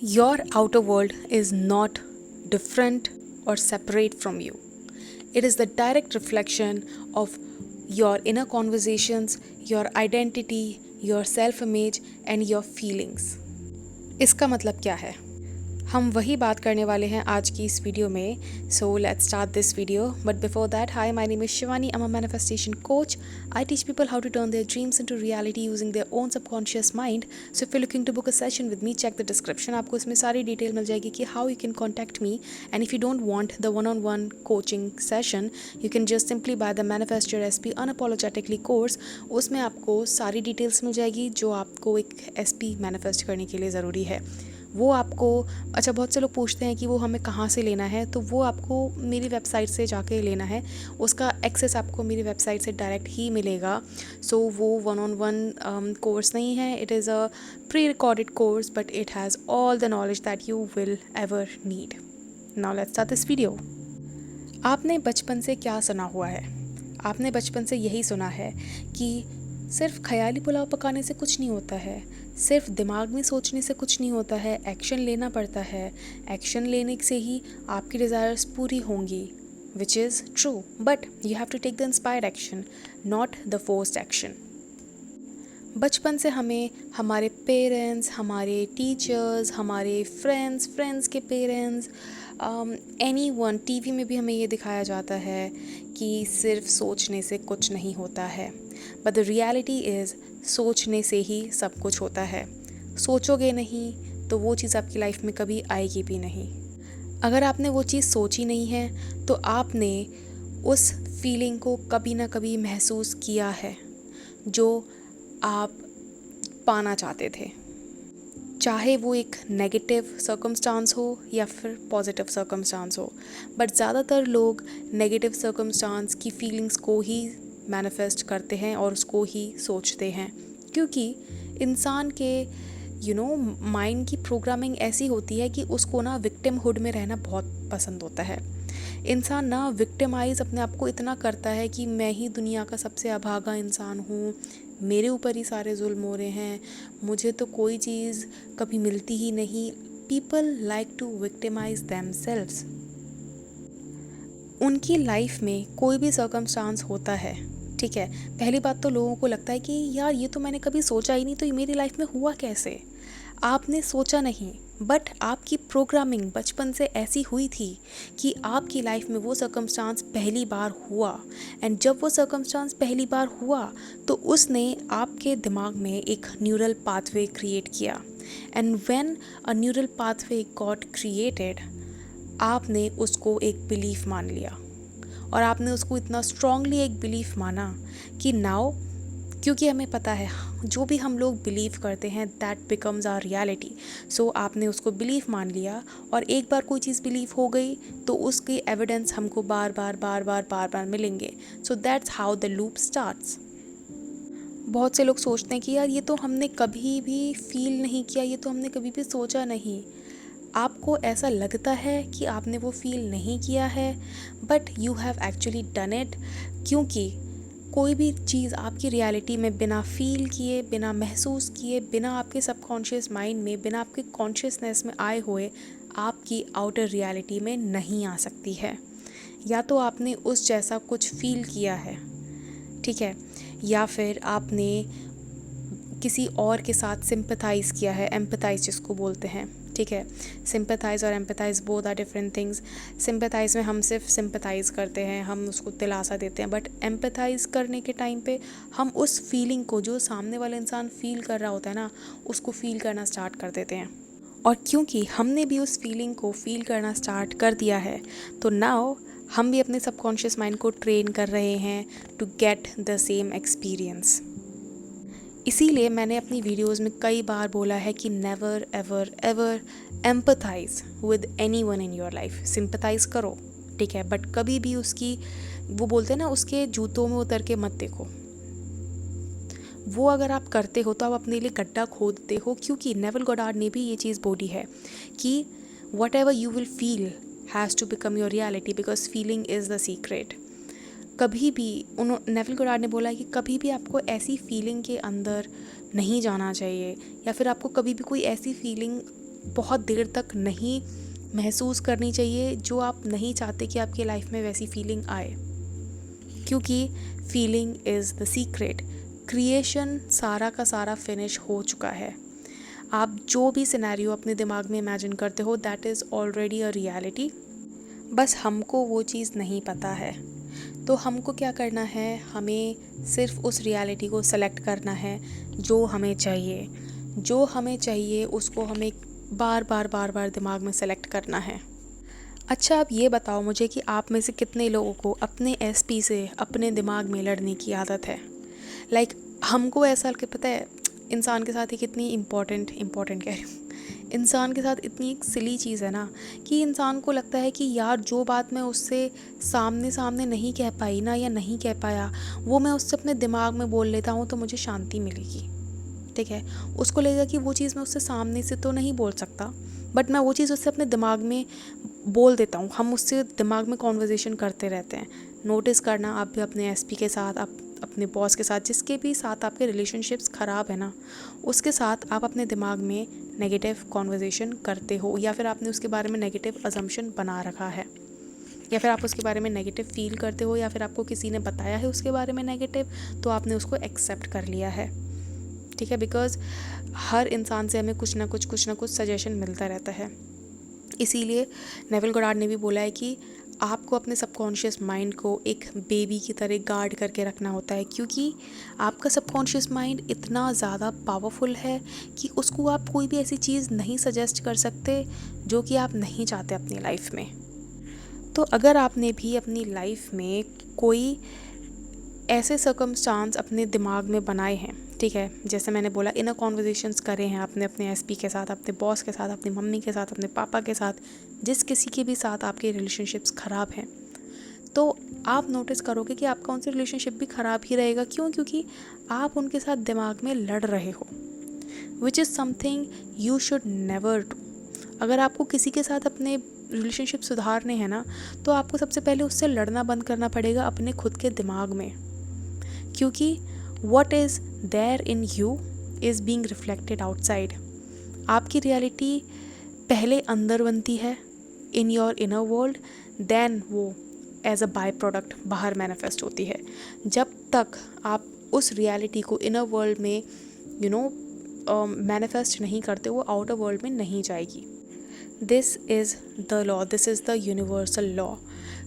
Your outer world is not different or separate from you. It is the direct reflection of your inner conversations, your identity, your self image, and your feelings. इसका मतलब क्या है? हम वही बात करने वाले हैं आज की इस वीडियो में. So let's start this video. But before that, hi, my name is Shivani. I am a manifestation coach. I teach people how to turn their dreams into reality using their own subconscious mind. So if you looking to book a session with me, check the description. आपको इसमें सारी detail मिल जाएगी कि how you can contact me. And if you don't want the one on one coaching session, you can just simply by the manifest your SP unapologetically course. उसमें आपको सारी details मिल जाएगी जो आपको एक एसपी मैनिफेस्ट करने के लिए ज़रूरी है. वो आपको, अच्छा, बहुत से लोग पूछते हैं कि वो हमें कहाँ से लेना है. तो वो आपको मेरी वेबसाइट से जाके लेना है. उसका एक्सेस आपको मेरी वेबसाइट से डायरेक्ट ही मिलेगा. सो वो वन ऑन वन कोर्स नहीं है. It is a pre recorded course, but it has all the knowledge that you will ever need. Now let's start this video. आपने बचपन से क्या सुना हुआ है? आपने बचपन से यही सुना है कि सिर्फ ख्याली पुलाव पकाने से कुछ नहीं होता है, सिर्फ दिमाग में सोचने से कुछ नहीं होता है, एक्शन लेना पड़ता है. एक्शन लेने से ही आपकी डिज़ायर्स पूरी होंगी, which is true. But you have to take the inspired action, not the forced action. बचपन से हमें हमारे पेरेंट्स, हमारे टीचर्स, हमारे फ्रेंड्स के पेरेंट्स, एनीवन, टीवी में भी हमें ये दिखाया जाता है कि सिर्फ सोचने से कुछ नहीं होता है. बट द रियलिटी इज़, सोचने से ही सब कुछ होता है. सोचोगे नहीं तो वो चीज़ आपकी लाइफ में कभी आएगी भी नहीं. अगर आपने वो चीज़ सोची नहीं है तो आपने उस फीलिंग को कभी ना कभी महसूस किया है जो आप पाना चाहते थे. चाहे वो एक नेगेटिव सर्कमस्टांस हो या फिर पॉजिटिव सर्कमस्टांस हो. बट ज़्यादातर लोग नेगेटिव सर्कमस्टांस की फीलिंग्स को ही मैनिफेस्ट करते हैं और उसको ही सोचते हैं, क्योंकि इंसान के माइंड की प्रोग्रामिंग ऐसी होती है कि उसको ना विक्टिमहुड में रहना बहुत पसंद होता है. इंसान ना विक्टिमाइज अपने आप को इतना करता है कि मैं ही दुनिया का सबसे अभागा इंसान हूँ, मेरे ऊपर ही सारे जुल्म हो रहे हैं, मुझे तो कोई चीज़ कभी मिलती ही नहीं. People like to victimize themselves. उनकी लाइफ में कोई भी सर्कमस्टांस होता है, ठीक है, पहली बात तो लोगों को लगता है कि यार ये तो मैंने कभी सोचा ही नहीं, तो ये मेरी लाइफ में हुआ कैसे. आपने सोचा नहीं, बट आपकी प्रोग्रामिंग बचपन से ऐसी हुई थी कि आपकी लाइफ में वो सर्कमस्टांस पहली बार हुआ. एंड जब वो सर्कमस्टांस पहली बार हुआ तो उसने आपके दिमाग में एक न्यूरल पाथवे क्रिएट किया. And when a neural pathway got created, आपने उसको एक बिलीफ मान लिया. और आपने उसको इतना स्ट्रांगली एक बिलीफ माना कि नाउ, क्योंकि हमें पता है जो भी हम लोग बिलीव करते हैं दैट बिकम्स आवर रियलिटी. सो आपने उसको बिलीव मान लिया, और एक बार कोई चीज़ बिलीव हो गई तो उसके एविडेंस हमको बार बार मिलेंगे. So that's how the loop starts. बहुत से लोग सोचते हैं कि यार ये तो हमने कभी भी फील नहीं किया, ये तो हमने कभी भी सोचा नहीं. आपको ऐसा लगता है कि आपने वो फील नहीं किया है, but you have actually done it. क्योंकि कोई भी चीज़ आपकी रियलिटी में बिना फील किए, बिना महसूस किए, बिना आपके सबकॉन्शियस माइंड में, बिना आपके कॉन्शियसनेस में आए हुए आपकी आउटर रियलिटी में नहीं आ सकती है. या तो आपने उस जैसा कुछ फील किया है, ठीक है, या फिर आपने किसी और के साथ सिंपथाइज़ किया है, एम्पथाइज जिसको बोलते हैं, ठीक है. सिंपथाइज़ और एम्पथाइज़ बोथ आर डिफरेंट थिंग्स. सिंपथाइज़ में हम सिर्फ सिंपथाइज़ करते हैं, हम उसको दिलासा देते हैं. बट एम्पथाइज़ करने के टाइम पे हम उस फीलिंग को जो सामने वाला इंसान फील कर रहा होता है ना, उसको फील करना स्टार्ट कर देते हैं. और क्योंकि हमने भी उस फीलिंग को फील करना स्टार्ट कर दिया है, तो नाउ हम भी अपने सबकॉन्शियस माइंड को ट्रेन कर रहे हैं to get the same experience. इसीलिए मैंने अपनी वीडियोस में कई बार बोला है कि never ever ever empathize with anyone in your life. Sympathize करो, ठीक है, बट कभी भी उसकी, वो बोलते हैं ना, उसके जूतों में उतर के मत देखो. वो अगर आप करते हो तो आप अपने लिए गड्ढा खोदते हो. क्योंकि नेवल गोडार्ड ने भी ये चीज़ बोली है कि whatever you will feel has to become your reality, because feeling is the secret. कभी भी नेवल गोडार्ड ने बोला है कि कभी भी आपको ऐसी फीलिंग के अंदर नहीं जाना चाहिए, या फिर आपको कभी भी कोई ऐसी फीलिंग बहुत देर तक नहीं महसूस करनी चाहिए जो आप नहीं चाहते कि आपकी लाइफ में वैसी फीलिंग आए, क्योंकि feeling is the secret. Creation सारा का सारा फिनिश हो चुका है। आप जो भी सिनेरियो अपने दिमाग में इमेजिन करते हो that is already a reality, बस हमको वो चीज़ नहीं पता है। तो हमको क्या करना है, हमें सिर्फ उस रियलिटी को सेलेक्ट करना है जो हमें चाहिए। जो हमें चाहिए उसको हमें बार बार बार बार दिमाग में सेलेक्ट करना है। अच्छा, आप ये बताओ मुझे कि आप में से कितने लोगों को अपने एसपी से अपने दिमाग में लड़ने की आदत है। हमको ऐसा कि पता है इंसान के साथ ही कितनी इम्पोर्टेंट कह रही हूँ, इंसान के साथ इतनी एक सिली चीज़ है ना कि इंसान को लगता है कि यार जो बात मैं उससे सामने सामने नहीं कह पाई ना या नहीं कह पाया, वो मैं उससे अपने दिमाग में बोल लेता हूँ तो मुझे शांति मिलेगी। ठीक है, उसको लगेगा कि वो चीज़ मैं उससे सामने से तो नहीं बोल सकता, बट मैं वो चीज़ उससे अपने दिमाग में बोल देता हूँ। हम उससे दिमाग में कॉन्वर्जेसन करते रहते हैं। नोटिस करना, आप भी अपने एसपी के साथ, आप अपने बॉस के साथ, जिसके भी साथ आपके रिलेशनशिप्स ख़राब है ना, उसके साथ आप अपने दिमाग में नेगेटिव कॉन्वर्जेसन करते हो, या फिर आपने उसके बारे में नेगेटिव अजम्पशन बना रखा है, या फिर आप उसके बारे में नेगेटिव फील करते हो, या फिर आपको किसी ने बताया है उसके बारे में नेगेटिव तो आपने उसको एक्सेप्ट कर लिया है। ठीक है, बिकॉज़ हर इंसान से हमें कुछ ना कुछ सजेशन मिलता रहता है। इसीलिए नेविल गोडार्ड ने भी बोला है कि आपको अपने सबकॉन्शियस माइंड को एक बेबी की तरह गार्ड करके रखना होता है, क्योंकि आपका सबकॉन्शियस माइंड इतना ज़्यादा पावरफुल है कि उसको आप कोई भी ऐसी चीज़ नहीं सजेस्ट कर सकते जो कि आप नहीं चाहते अपनी लाइफ में। तो अगर आपने भी अपनी लाइफ में कोई ऐसे सर्कमस्टांस अपने दिमाग में बनाए हैं, ठीक है, जैसे मैंने बोला इनर कॉन्वर्जेशंस करे हैं आपने अपने एसपी के साथ, अपने बॉस के साथ, अपनी मम्मी के साथ, अपने पापा के साथ, जिस किसी के भी साथ आपके रिलेशनशिप्स ख़राब हैं, तो आप नोटिस करोगे कि आपका उनसे रिलेशनशिप भी ख़राब ही रहेगा। क्यों? क्योंकि आप उनके साथ दिमाग में लड़ रहे हो, विच is something you should never do. अगर आपको किसी के साथ अपने रिलेशनशिप सुधारने हैं ना, तो आपको सबसे पहले उससे लड़ना बंद करना पड़ेगा अपने खुद के दिमाग में, क्योंकि what is there in you is being reflected outside। आपकी रियलिटी पहले अंदर बनती है in your inner world, then वो एज अ बाय प्रोडक्ट बाहर मैनिफेस्ट होती है। जब तक आप उस रियलिटी को इनर वर्ल्ड में मैनिफेस्ट नहीं करते, वो आउटर वर्ल्ड में नहीं जाएगी। This is the law, this is the universal law.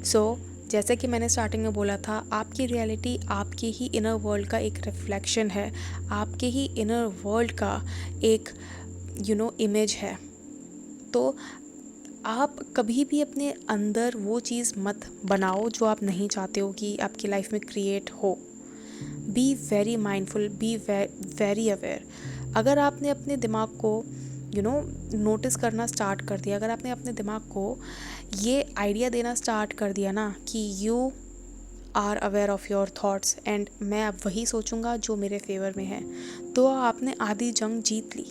So जैसे कि मैंने स्टार्टिंग में बोला था, आपकी रियलिटी आपके ही इनर वर्ल्ड का एक रिफ्लेक्शन है, आपके ही इनर वर्ल्ड का एक इमेज है। तो आप कभी भी अपने अंदर वो चीज़ मत बनाओ जो आप नहीं चाहते हो कि आपकी लाइफ में क्रिएट हो। Be very mindful, be very aware. अगर आपने अपने दिमाग को नोटिस करना स्टार्ट कर दिया, अगर आपने अपने दिमाग को ये आइडिया देना स्टार्ट कर दिया ना कि you are aware of your thoughts and मैं अब वही सोचूंगा जो मेरे फेवर में है, तो आपने आधी जंग जीत ली।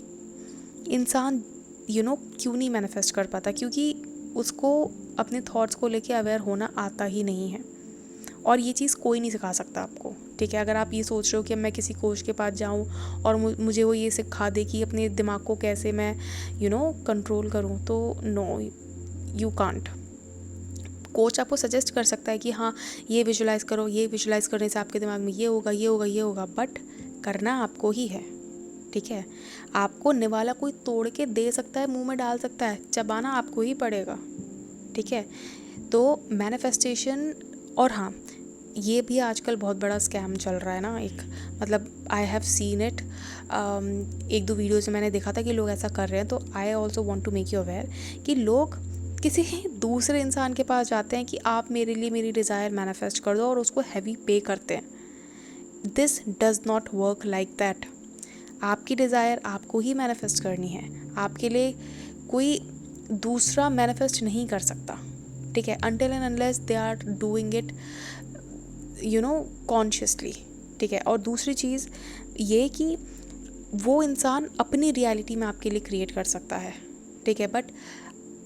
इंसान क्यों नहीं मैनिफेस्ट कर पाता? क्योंकि उसको अपने थॉट्स को लेके अवेयर होना आता ही नहीं है, और ये चीज़ कोई नहीं सिखा सकता आपको। ठीक है, अगर आप ये सोच रहे हो कि मैं किसी कोच के पास जाऊँ और मुझे वो ये सिखा दे कि अपने दिमाग को कैसे मैं कंट्रोल करूँ, तो नो, यू कांट। कोच आपको सजेस्ट कर सकता है कि हाँ ये विजुलाइज़ करो, ये विजुलाइज़ करने से आपके दिमाग में ये होगा, ये होगा, ये होगा, बट करना आपको ही है। ठीक है, आपको निवाला कोई तोड़ के दे सकता है, मुंह में डाल सकता है, चबाना आपको ही पड़ेगा। ठीक है, तो मैनिफेस्टेशन, और हाँ ये भी आजकल बहुत बड़ा स्कैम चल रहा है ना, आई हैव सीन इट। एक दो वीडियो से मैंने देखा था कि लोग ऐसा कर रहे हैं, तो I also want to make you aware कि लोग किसी दूसरे इंसान के पास जाते हैं कि आप मेरे लिए मेरी डिज़ायर मैनिफेस्ट कर दो, और उसको हैवी पे करते हैं। This does not work like that. आपकी डिज़ायर आपको ही मैनिफेस्ट करनी है, आपके लिए कोई दूसरा मैनिफेस्ट नहीं कर सकता। ठीक है, until and unless they are doing it consciously. ठीक है, और दूसरी चीज़ ये कि वो इंसान अपनी रियलिटी में आपके लिए क्रिएट कर सकता है। ठीक है, बट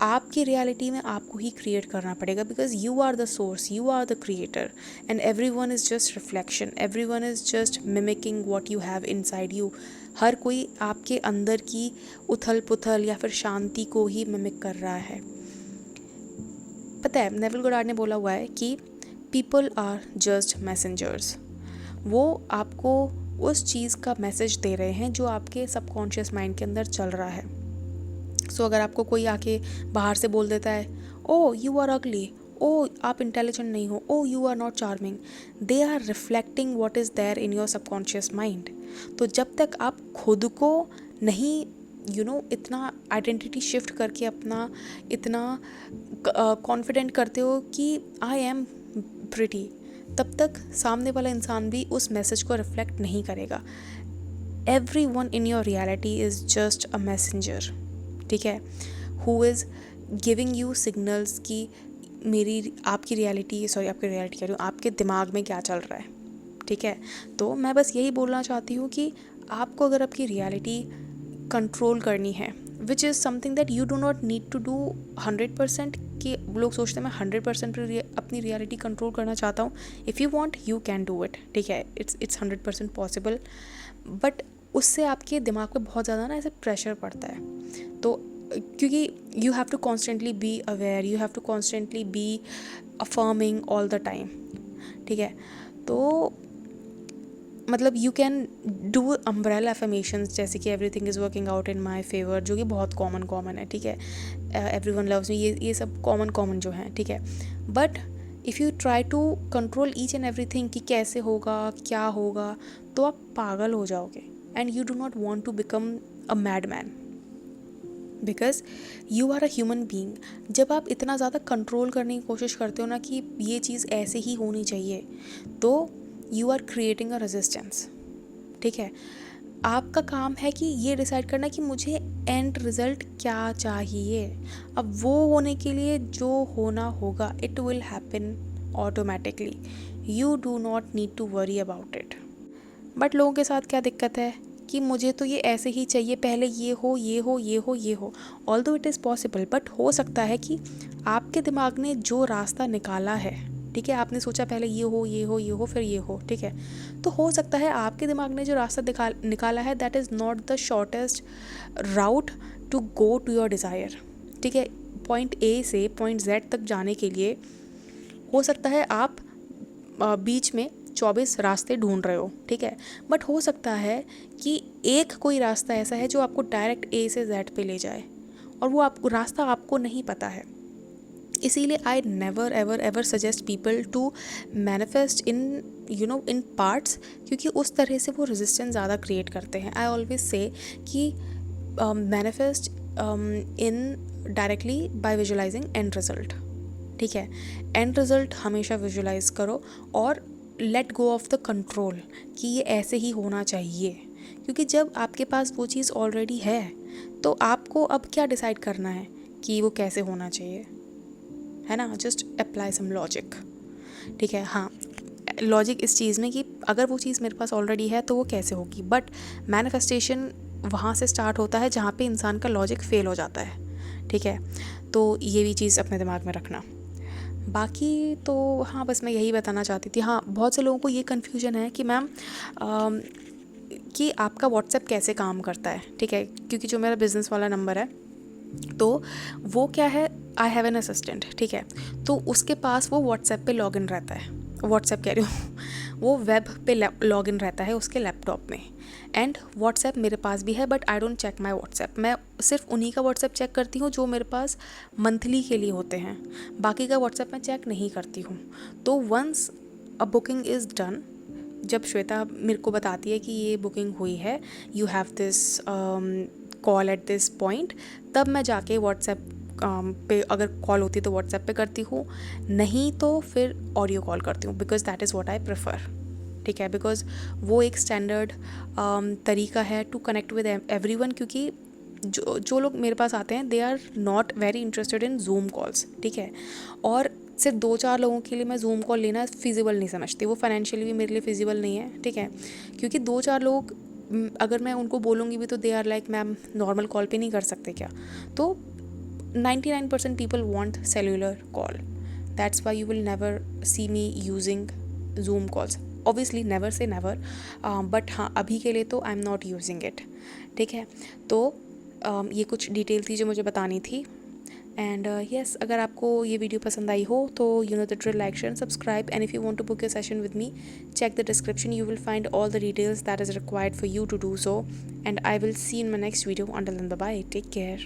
आपकी रियलिटी में आपको ही क्रिएट करना पड़ेगा, because you are the source, you are the creator, and everyone is just reflection, everyone is just mimicking what you have inside you. हर कोई आपके अंदर की उथल पुथल या फिर शांति को ही मिमिक कर रहा है। पता है, नेविल गोडार्ड ने बोला हुआ है कि पीपल आर जस्ट मैसेंजर्स। वो आपको उस चीज़ का मैसेज दे रहे हैं जो आपके सबकॉन्शियस माइंड के अंदर चल रहा है। सो अगर आपको कोई आके बाहर से बोल देता है, ओ यू आर अगली, ओ आप इंटेलिजेंट नहीं हो, oh you are not charming, they are reflecting what is there in your subconscious mind. तो जब तक आप खुद को नहीं इतना आइडेंटिटी शिफ्ट करके अपना इतना कॉन्फिडेंट करते हो कि आई एम प्रिटी, तब तक सामने वाला इंसान भी उस मैसेज को रिफ्लेक्ट नहीं करेगा। Every one in your reality is just a messenger, ठीक है, who is giving you signals कि आपकी रियलिटी कह रही हूँ, आपके दिमाग में क्या चल रहा है, ठीक है। तो मैं बस यही बोलना चाहती हूँ कि आपको अगर आपकी रियलिटी कंट्रोल करनी है, which is something that you do not need to do 100%, कि लोग सोचते हैं मैं 100% पर अपनी रियलिटी कंट्रोल करना चाहता हूँ। If you want you can do it, ठीक है, इट्स 100% पॉसिबल, बट उससे आपके दिमाग पे बहुत ज़्यादा ना ऐसे प्रेशर पड़ता है। तो क्योंकि you have to constantly be aware, you have to constantly be affirming all the time, ठीक है। तो मतलब you can do umbrella affirmations, जैसे कि everything is working out in my favour, जो कि बहुत कॉमन है, ठीक है। एवरीवन लव्स मी, ये सब कॉमन जो हैं, ठीक है। But if you try to control each and everything कि कैसे होगा क्या होगा, तो आप पागल हो जाओगे, and you do not want to become a mad man, because you are a human being. जब आप इतना ज़्यादा कंट्रोल करने की कोशिश करते हो ना कि ये चीज़ ऐसे ही होनी चाहिए, तो you are creating a resistance, ठीक है। आपका काम है कि ये डिसाइड करना कि मुझे एंड रिज़ल्ट क्या चाहिए। अब वो होने के लिए जो होना होगा, it will happen automatically, you do not need to worry about it. But लोगों के साथ क्या दिक्कत है कि मुझे तो ये ऐसे ही चाहिए, पहले ये हो ये हो ये हो ये हो। Although it is possible, but हो सकता है कि आपके दिमाग ने जो रास्ता निकाला है, ठीक है, आपने सोचा पहले ये हो ये हो ये हो फिर ये हो, ठीक है, तो हो सकता है आपके दिमाग ने जो रास्ता निकाला है that is not the shortest route to go to your desire, ठीक है। पॉइंट ए से पॉइंट जेड तक जाने के लिए हो सकता है आप बीच में 24 रास्ते ढूंढ रहे हो, ठीक है, बट हो सकता है कि एक कोई रास्ता ऐसा है जो आपको डायरेक्ट ए से जेड पे ले जाए, और वो आपको रास्ता आपको नहीं पता है। इसीलिए I never ever ever suggest people to manifest in parts, क्योंकि उस तरह से वो रेजिस्टेंस ज़्यादा क्रिएट करते हैं। आई ऑलवेज से कि manifest in directly by visualizing end result, ठीक है। एंड रिजल्ट हमेशा विजुअलाइज करो और let go of the control कि ये ऐसे ही होना चाहिए, क्योंकि जब आपके पास वो चीज़ ऑलरेडी है तो आपको अब क्या डिसाइड करना है कि वो कैसे होना चाहिए, है ना। जस्ट अप्लाई सम लॉजिक, ठीक है। हाँ, लॉजिक इस चीज़ में कि अगर वो चीज़ मेरे पास ऑलरेडी है तो वो कैसे होगी, बट मैनिफेस्टेशन वहाँ से स्टार्ट होता है जहाँ पे इंसान का लॉजिक फेल हो जाता है, ठीक है। तो ये भी चीज़ अपने दिमाग में रखना। बाकी तो हाँ, बस मैं यही बताना चाहती थी। हाँ, बहुत से लोगों को ये कन्फ्यूजन है कि मैम कि आपका व्हाट्सएप कैसे काम करता है, ठीक है, क्योंकि जो मेरा बिज़नेस वाला नंबर है तो वो क्या है, आई हैव एन असिस्टेंट, ठीक है, तो उसके पास वो व्हाट्सएप पे लॉगिन रहता है, व्हाट्सएप कह रही हूँ वो वेब पे लॉगिन रहता है उसके लैपटॉप में, एंड व्हाट्सएप मेरे पास भी है, but I don't check my WhatsApp. मैं सिर्फ उन्हीं का व्हाट्सएप चेक करती हूँ जो मेरे पास मंथली के लिए होते हैं, बाकी का व्हाट्सएप मैं चेक नहीं करती हूँ। तो once a booking is done, जब श्वेता मेरे को बताती है कि ये बुकिंग हुई है, you have this call at this point, तब मैं जाके व्हाट्सएप पे अगर कॉल होती है तो व्हाट्सएप पे करती हूँ, नहीं तो फिर ऑडियो कॉल करती हूँ, because that is what I prefer, ठीक है। बिकॉज वो एक स्टैंडर्ड तरीका है टू कनेक्ट विद एवरीवन, क्योंकि जो लोग मेरे पास आते हैं they are not very interested in Zoom calls, ठीक है। और सिर्फ 2-4 लोगों के लिए मैं जूम कॉल लेना फिजिबल नहीं समझती, वो फाइनेंशियली भी मेरे लिए फिजिबल नहीं है, ठीक है, क्योंकि 2-4 लोग अगर मैं उनको बोलूँगी भी तो they are like ma'am normal call पे नहीं कर सकते क्या, तो 99% people want cellular call. That's why you will never see me using Zoom calls. Obviously never say never, but हाँ अभी के लिए तो I am not using it. ठीक है. तो ये कुछ डिटेल थी जो मुझे बतानी थी. एंड येस, अगर आपको ये वीडियो पसंद आई हो तो you know the drill, like, share, subscribe. And if you want to book your session with me, check the description. You will find all the details that is required for you to do so. And I will see you in my next video. Until then, bye bye. Take care.